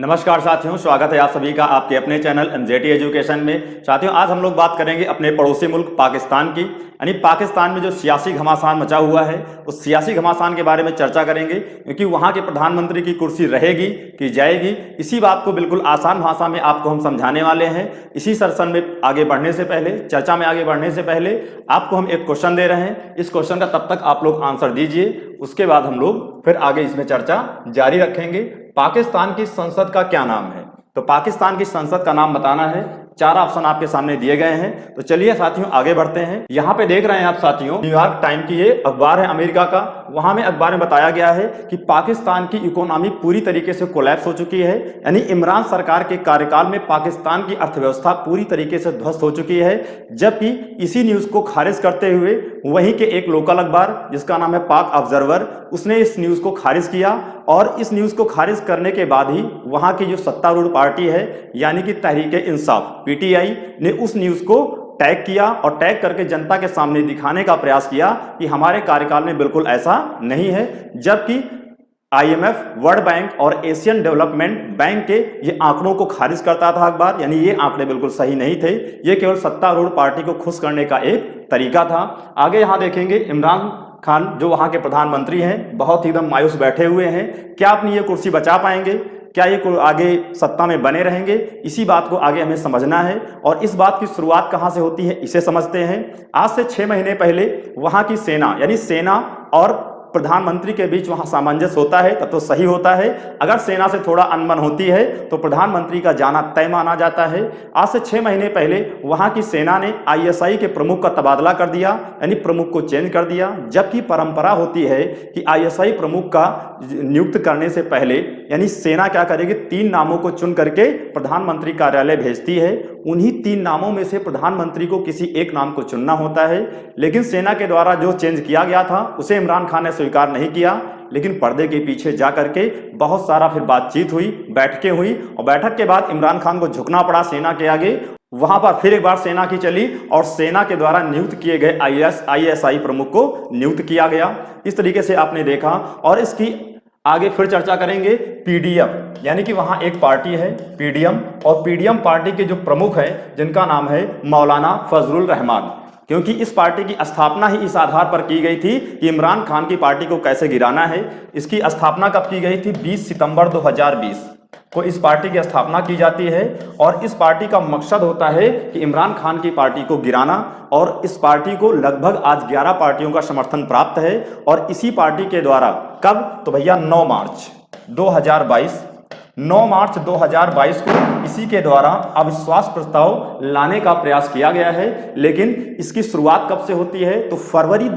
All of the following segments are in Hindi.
नमस्कार साथियों, स्वागत है आप सभी का आपके अपने चैनल एमजेटी एजुकेशन में। साथियों, आज हम लोग बात करेंगे अपने पड़ोसी मुल्क पाकिस्तान की, यानी पाकिस्तान में जो सियासी घमासान मचा हुआ है उस सियासी घमासान के बारे में चर्चा करेंगे, क्योंकि वहाँ के प्रधानमंत्री की कुर्सी रहेगी कि जाएगी, इसी बात को बिल्कुल आसान भाषा में आपको हम समझाने वाले हैं। इसी सेशन में आगे बढ़ने से पहले, चर्चा में आगे बढ़ने से पहले आपको हम एक क्वेश्चन दे रहे हैं। इस क्वेश्चन का तब तक आप लोग आंसर दीजिए, उसके बाद हम लोग फिर आगे इसमें चर्चा जारी रखेंगे। पाकिस्तान की संसद का क्या नाम है? तो पाकिस्तान की संसद का नाम बताना है। 4 ऑप्शन आपके सामने दिए गए हैं। तो चलिए साथियों आगे बढ़ते हैं। यहाँ पे देख रहे हैं आप साथियों, न्यूयॉर्क टाइम की ये अखबार है अमेरिका का। वहां में अखबार में बताया गया है कि पाकिस्तान की इकोनॉमी पूरी तरीके से कोलैप्स हो चुकी है, यानी इमरान सरकार के कार्यकाल में पाकिस्तान की अर्थव्यवस्था पूरी तरीके से ध्वस्त हो चुकी है। जबकि इसी न्यूज को खारिज करते हुए वहीं के एक लोकल अखबार जिसका नाम है पाक ऑब्जर्वर, उसने इस न्यूज को खारिज किया। और इस न्यूज को खारिज करने के बाद ही वहां की जो सत्तारूढ़ पार्टी है यानी कि तहरीक इंसाफ पीटीआई ने उस न्यूज को टैग किया और टैग करके जनता के सामने दिखाने का प्रयास किया कि हमारे कार्यकाल में बिल्कुल ऐसा नहीं है। जबकि आईएमएफ, वर्ल्ड बैंक और एशियन डेवलपमेंट बैंक के ये आंकड़ों को खारिज करता था अखबार, यानी ये आंकड़े बिल्कुल सही नहीं थे। ये केवल सत्तारूढ़ पार्टी को खुश करने का एक तरीका था। आगे यहां देखेंगे, इमरान खान जो वहां के प्रधानमंत्री हैं बहुत ही एकदम मायूस बैठे हुए हैं। क्या अपनी ये कुर्सी बचा पाएंगे? क्या ये आगे सत्ता में बने रहेंगे? इसी बात को आगे हमें समझना है। और इस बात की शुरुआत कहां से होती है इसे समझते हैं। आज से 6 महीने पहले वहां की सेना, यानी सेना और प्रधानमंत्री के बीच वहां सामंजस्य होता है तब तो सही होता है। अगर सेना से थोड़ा अनबन होती है तो प्रधानमंत्री का जाना तय माना जाता है। आज से 6 महीने पहले वहां की सेना ने आईएसआई के प्रमुख का तबादला कर दिया, यानी प्रमुख को चेंज कर दिया। जबकि परंपरा होती है कि आईएसआई प्रमुख का नियुक्त करने से पहले, यानी सेना क्या करेगी, 3 नामों को चुन करके प्रधानमंत्री कार्यालय भेजती है। उन्हीं 3 नामों में से प्रधानमंत्री को किसी एक नाम को चुनना होता है। लेकिन सेना के द्वारा जो चेंज किया गया था उसे इमरान खान ने स्वीकार नहीं किया, लेकिन पर्दे के पीछे जा करके बहुत सारा फिर बातचीत हुई, बैठकें हुई, और बैठक के बाद इमरान खान को झुकना पड़ा सेना के आगे। वहां पर फिर एक बार सेना की चली और सेना के द्वारा नियुक्त किए गए आईएसआई प्रमुख को नियुक्त किया गया। इस तरीके से आपने देखा। और इसकी आगे फिर चर्चा करेंगे। पीडीएम, यानी कि वहां एक पार्टी है पीडीएम, और पीडीएम पार्टी के जो प्रमुख हैं जिनका नाम है मौलाना फजलुर रहमान, क्योंकि इस पार्टी की स्थापना ही इस आधार पर की गई थी कि इमरान खान की पार्टी को कैसे गिराना है। इसकी स्थापना कब की गई थी? 20 सितंबर 2020 को इस पार्टी की स्थापना की जाती है। और इस पार्टी का मकसद होता है कि इमरान खान की पार्टी को गिराना। और इस पार्टी को लगभग आज 11 पार्टियों का समर्थन प्राप्त है। और इसी पार्टी के द्वारा कब? तो भैया 9 मार्च 2022 को इसी के द्वारा अविश्वास प्रस्ताव लाने का प्रयास किया गया है। लेकिन इसकी शुरुआत कब से होती है? तो फरवरी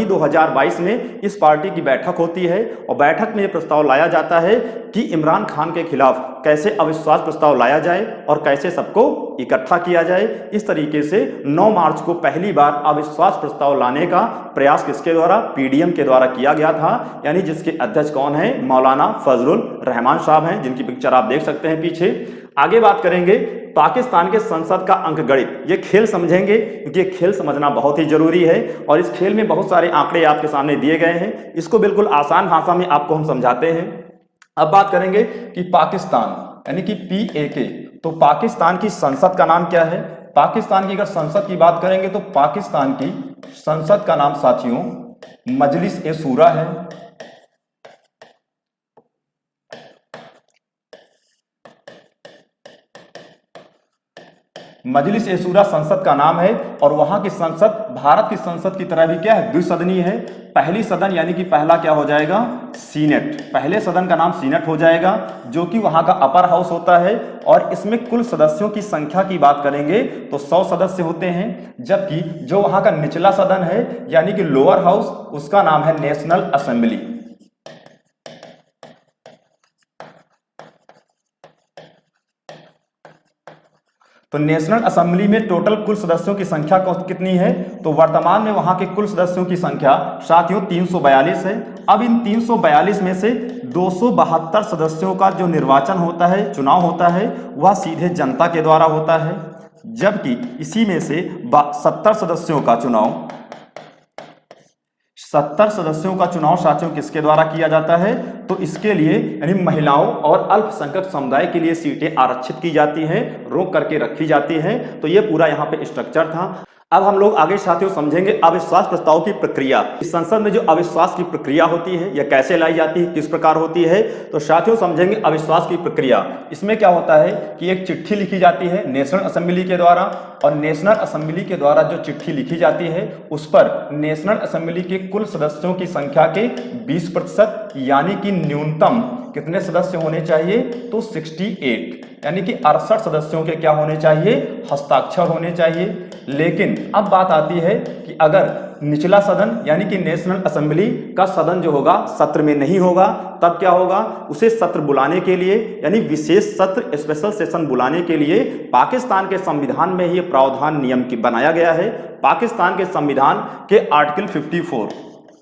2022 में इस पार्टी की बैठक होती है। और बैठक में यह प्रस्ताव लाया जाता है कि इमरान खान के खिलाफ कैसे अविश्वास प्रस्ताव लाया जाए और कैसे सबको इकट्ठा किया जाए। इस तरीके से 9 मार्च को पहली बार अविश्वास प्रस्ताव लाने का प्रयास किसके द्वारा? पीडीएम के द्वारा किया गया था, यानी जिसके अध्यक्ष कौन है? मौलाना फजलुर रहमान साहब हैं, जिनकी पिक्चर आप देख सकते हैं पीछे। आगे बात करेंगे पाकिस्तान के संसद का अंकगणित। ये खेल समझेंगे क्योंकि ये खेल समझना बहुत ही जरूरी है। और इस खेल में बहुत सारे आंकड़े आपके सामने दिए गए हैं, इसको बिल्कुल आसान भाषा में आपको हम समझाते हैं। अब बात करेंगे कि पाकिस्तान, यानी कि PAK, तो पाकिस्तान की संसद का नाम क्या है? पाकिस्तान की अगर संसद की बात करेंगे तो पाकिस्तान की संसद का नाम साथियों मजलिस ए शूरा है। मजलिस ए शूरा संसद का नाम है। और वहां की संसद भारत की संसद की तरह भी क्या है? द्विसदनीय है। पहली सदन, यानी कि पहला क्या हो जाएगा? सीनेट। पहले सदन का नाम सीनेट हो जाएगा, जो कि वहां का अपर हाउस होता है। और इसमें कुल सदस्यों की संख्या की बात करेंगे तो 100 सदस्य होते हैं। जबकि जो वहां का निचला सदन है, यानी कि लोअर हाउस, उसका नाम है नेशनल असेंबली। तो नेशनल असेंबली में टोटल कुल सदस्यों की संख्या कितनी है? तो वर्तमान में वहां के कुल सदस्यों की संख्या साथियों 342 है। अब इन 342 में से 272 सदस्यों का जो निर्वाचन होता है, चुनाव होता है, वह सीधे जनता के द्वारा होता है। जबकि इसी में से 70 सदस्यों का चुनाव 70 सदस्यों का चुनाव साथियों किसके द्वारा किया जाता है? तो इसके लिए यानी महिलाओं और अल्पसंख्यक समुदाय के लिए सीटें आरक्षित की जाती हैं, रोक करके रखी जाती हैं। तो ये पूरा यहाँ पे स्ट्रक्चर था। अब हम लोग आगे साथियों समझेंगे अविश्वास प्रस्ताव की प्रक्रिया। इस संसद में जो अविश्वास की प्रक्रिया होती है यह कैसे लाई जाती है, किस प्रकार होती है। तो साथियों समझेंगे अविश्वास की प्रक्रिया। इसमें क्या होता है कि एक चिट्ठी लिखी जाती है नेशनल असेंबली के द्वारा, और नेशनल असेंबली के द्वारा जो चिट्ठी लिखी जाती है उस पर नेशनल असेंबली के कुल सदस्यों की संख्या के 20% यानी कि न्यूनतम कितने सदस्य होने चाहिए? तो 68 यानी कि 68 सदस्यों के क्या होने चाहिए? हस्ताक्षर होने चाहिए। लेकिन अब बात आती है कि अगर निचला सदन यानी कि नेशनल असेंबली का सदन जो होगा सत्र में नहीं होगा, तब क्या होगा? उसे सत्र बुलाने के लिए यानी विशेष सत्र स्पेशल सेशन बुलाने के लिए पाकिस्तान के संविधान में ये प्रावधान नियम की बनाया गया है। पाकिस्तान के संविधान के आर्टिकल 54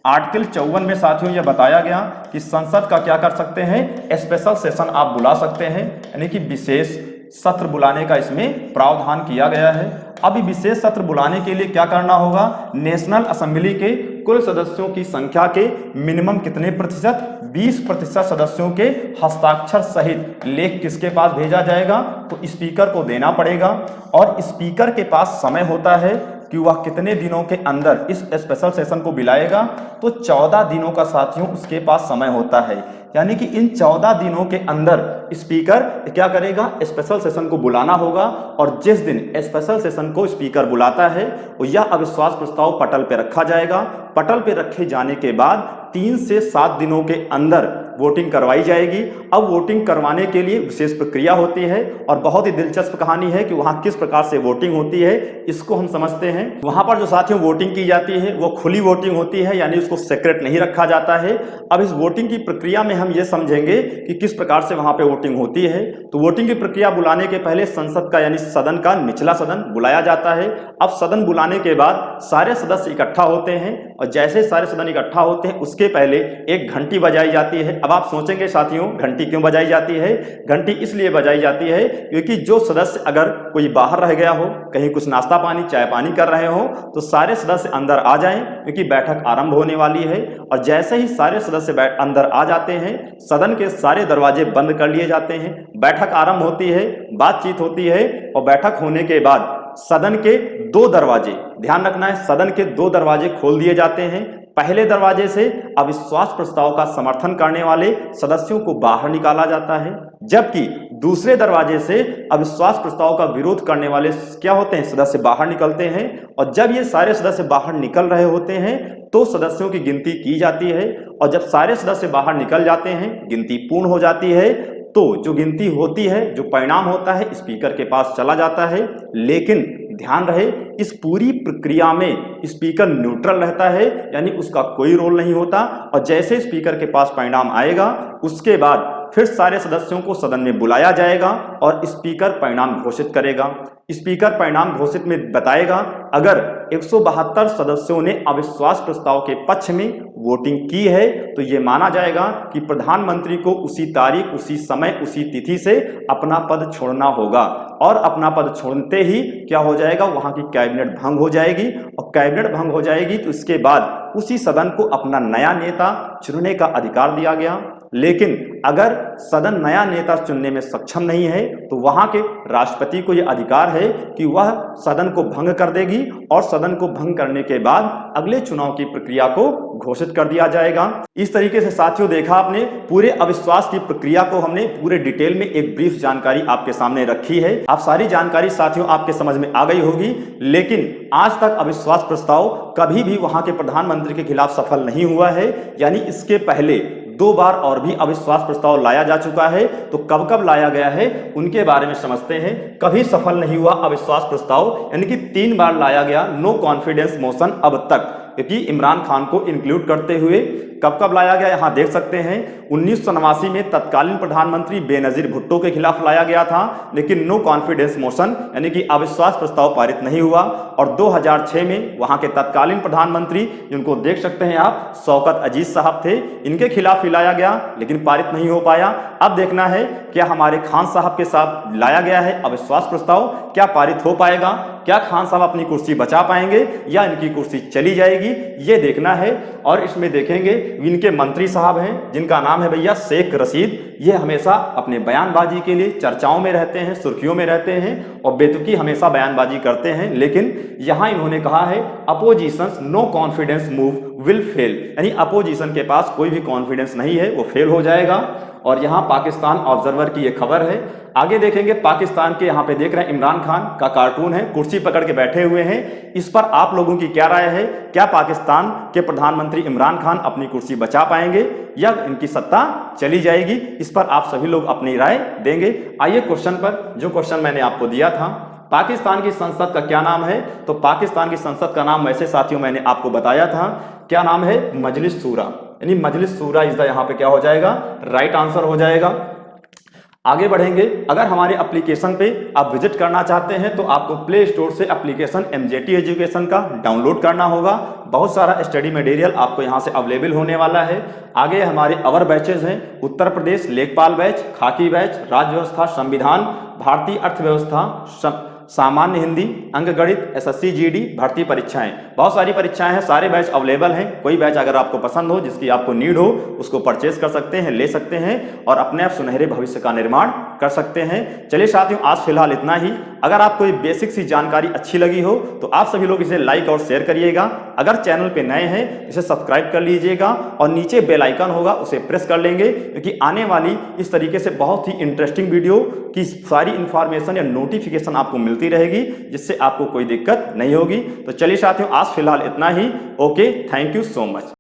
आर्टिकल 54 में साथियों यह बताया गया कि संसद का क्या कर सकते हैं? स्पेशल सेशन आप बुला सकते हैं, यानी कि विशेष सत्र बुलाने का इसमें प्रावधान किया गया है। अभी विशेष सत्र बुलाने के लिए क्या करना होगा? नेशनल असेंबली के कुल सदस्यों की संख्या के मिनिमम कितने प्रतिशत? 20% सदस्यों के हस्ताक्षर सहित लेख किसके पास भेजा जाएगा? तो स्पीकर को देना पड़ेगा। और स्पीकर के पास समय होता है कि वह कितने दिनों के अंदर इस स्पेशल सेशन को बुलाएगा। तो 14 दिनों का साथियों उसके पास समय होता है, यानी कि इन 14 दिनों के अंदर स्पीकर क्या करेगा? स्पेशल सेशन को बुलाना होगा। और जिस दिन स्पेशल सेशन को स्पीकर बुलाता है वो यह अविश्वास प्रस्ताव पटल पे रखा जाएगा। पटल पे रखे जाने के बाद 3 से 7 दिनों के अंदर वोटिंग करवाई जाएगी। अब वोटिंग करवाने के लिए विशेष प्रक्रिया होती है और बहुत ही दिलचस्प कहानी है कि वहाँ किस प्रकार से वोटिंग होती है, इसको हम समझते हैं। वहाँ पर जो साथियों वोटिंग की जाती है वो खुली वोटिंग होती है, यानी उसको सीक्रेट नहीं रखा जाता है। अब इस वोटिंग की प्रक्रिया में हम ये समझेंगे कि किस प्रकार से वहाँ पे वोटिंग होती है। तो वोटिंग की प्रक्रिया बुलाने के पहले संसद का यानी सदन का निचला सदन बुलाया जाता है। अब सदन बुलाने के बाद सारे सदस्य इकट्ठा होते हैं और जैसे सारे सदन इकट्ठा होते हैं उसके पहले एक घंटी बजाई जाती है। अब आप सोचेंगे साथियों घंटी क्यों बजाई जाती है? घंटी इसलिए बजाई जाती है क्योंकि जो सदस्य अगर कोई बाहर रह गया हो, कहीं कुछ नाश्ता पानी चाय पानी कर रहे हो, तो सारे सदस्य अंदर आ जाएं क्योंकि बैठक आरंभ होने वाली है। और जैसे ही सारे सदस्य अंदर आ जाते हैं सदन के सारे दरवाजे बंद कर लिए जाते हैं, बैठक आरंभ होती है, बातचीत होती है और बैठक होने के बाद सदन के 2 दरवाजे, ध्यान रखना है, सदन के 2 दरवाजे खोल दिए जाते हैं। पहले दरवाजे से अविश्वास प्रस्ताव का समर्थन करने वाले सदस्यों को बाहर निकाला जाता है, जबकि दूसरे दरवाजे से अविश्वास प्रस्ताव का विरोध करने वाले क्या होते हैं? सदस्य बाहर निकलते हैं। और जब ये सारे सदस्य बाहर निकल रहे होते हैं तो सदस्यों की गिनती की जाती है और जब सारे सदस्य बाहर निकल जाते हैं गिनती पूर्ण हो जाती है। तो जो गिनती होती है, जो परिणाम होता है स्पीकर के पास चला जाता है। लेकिन ध्यान रहे इस पूरी प्रक्रिया में स्पीकर न्यूट्रल रहता है, यानी उसका कोई रोल नहीं होता। और जैसे स्पीकर के पास परिणाम आएगा उसके बाद फिर सारे सदस्यों को सदन में बुलाया जाएगा और स्पीकर परिणाम घोषित करेगा। स्पीकर परिणाम घोषित में बताएगा अगर 172 सदस्यों ने अविश्वास प्रस्ताव के पक्ष में वोटिंग की है तो यह माना जाएगा कि प्रधानमंत्री को उसी तारीख, उसी समय, उसी तिथि से अपना पद छोड़ना होगा। और अपना पद छोड़ते ही क्या हो जाएगा? वहां की कैबिनेट भंग हो जाएगी और कैबिनेट भंग हो जाएगी तो इसके बाद उसी सदन को अपना नया नेता चुनने का अधिकार दिया गया। लेकिन अगर सदन नया नेता चुनने में सक्षम नहीं है तो वहां के राष्ट्रपति को यह अधिकार है कि वह सदन को भंग कर देगी और सदन को भंग करने के बाद अगले चुनाव की प्रक्रिया को घोषित कर दिया जाएगा। इस तरीके से साथियों देखा आपने पूरे अविश्वास की प्रक्रिया को हमने पूरे डिटेल में एक ब्रीफ जानकारी आपके सामने रखी है। आप सारी जानकारी साथियों आपके समझ में आ गई होगी। लेकिन आज तक अविश्वास प्रस्ताव कभी भी वहां के प्रधानमंत्री के खिलाफ सफल नहीं हुआ है, यानी इसके पहले 2 बार और भी अविश्वास प्रस्ताव लाया जा चुका है। तो कब कब लाया गया है उनके बारे में समझते हैं। कभी सफल नहीं हुआ अविश्वास प्रस्ताव, यानी कि 3 बार लाया गया नो कॉन्फिडेंस मोशन अब तक, क्योंकि इमरान खान को इंक्लूड करते हुए। कब कब लाया गया यहां देख सकते हैं। 1989 में तत्कालीन प्रधानमंत्री बेनजीर भुट्टो के खिलाफ लाया गया था, लेकिन नो कॉन्फिडेंस मोशन यानी कि अविश्वास प्रस्ताव पारित नहीं हुआ। और 2006 में वहां के तत्कालीन प्रधानमंत्री जिनको देख सकते हैं आप, शौकत अजीज साहब थे, इनके खिलाफ ही लाया गया लेकिन पारित नहीं हो पाया। अब देखना है क्या हमारे खान साहब के साथ लाया गया है अविश्वास प्रस्ताव, क्या पारित हो पाएगा, क्या खान साहब अपनी कुर्सी बचा पाएंगे या इनकी कुर्सी चली जाएगी, ये देखना है। और इसमें देखेंगे इनके मंत्री साहब हैं जिनका नाम है भैया शेख रशीद, ये हमेशा अपने बयानबाजी के लिए चर्चाओं में रहते हैं, सुर्खियों में रहते हैं और बेतुकी हमेशा बयानबाजी करते हैं। लेकिन यहाँ इन्होंने कहा है opposition no confidence move will fail, यानी अपोजिशन के पास कोई भी कॉन्फिडेंस नहीं है, वो फेल हो जाएगा। और यहाँ पाकिस्तान ऑब्जर्वर की ये खबर है। आगे देखेंगे पाकिस्तान के, यहाँ पे देख रहे हैं इमरान खान का कार्टून है, कुर्सी पकड़ के बैठे हुए हैं। इस पर आप लोगों की क्या राय है? क्या पाकिस्तान के प्रधानमंत्री इमरान खान अपनी कुर्सी बचा पाएंगे या इनकी सत्ता चली जाएगी? इस पर आप सभी लोग अपनी राय देंगे। आइए क्वेश्चन पर, जो क्वेश्चन मैंने आपको दिया था, पाकिस्तान की संसद का क्या नाम है? तो पाकिस्तान की संसद का नाम वैसे साथियों मैंने आपको बताया था, क्या नाम है? मजलिस शूरा, यानी मजलिस शूरा इस द यहाँ पे क्या हो जाएगा? राइट आंसर हो जाएगा। आगे बढ़ेंगे, अगर हमारे एप्लीकेशन पे आप विजिट करना चाहते हैं तो आपको प्ले स्टोर से एप्लीकेशन एमजेटी एजुकेशन का डाउनलोड करना होगा। बहुत सारा स्टडी मटेरियल आपको यहाँ से अवेलेबल होने वाला है। आगे हमारे अवर बैचेज हैं, उत्तर प्रदेश लेखपाल बैच, खाकी बैच, राज्य व्यवस्था, संविधान, भारतीय अर्थव्यवस्था, सामान्य हिंदी, अंक गणित, एसएससी जीडी, भर्ती परीक्षाएं, बहुत सारी परीक्षाएं हैं, सारे बैच अवेलेबल हैं। कोई बैच अगर आपको पसंद हो, जिसकी आपको नीड हो, उसको परचेज कर सकते हैं, ले सकते हैं और अपने आप सुनहरे भविष्य का निर्माण कर सकते हैं। चलिए साथियों, आज फिलहाल इतना ही। अगर आपको ये बेसिक सी जानकारी अच्छी लगी हो तो आप सभी लोग इसे लाइक और शेयर करिएगा। अगर चैनल पे नए हैं इसे सब्सक्राइब कर लीजिएगा और नीचे बेल आइकन होगा उसे प्रेस कर लेंगे, क्योंकि आने वाली इस तरीके से बहुत ही इंटरेस्टिंग वीडियो की सारी इंफॉर्मेशन या नोटिफिकेशन आपको मिलती रहेगी, जिससे आपको कोई दिक्कत नहीं होगी। तो चलिए साथियों, आज फिलहाल इतना ही। Okay, thank you so much.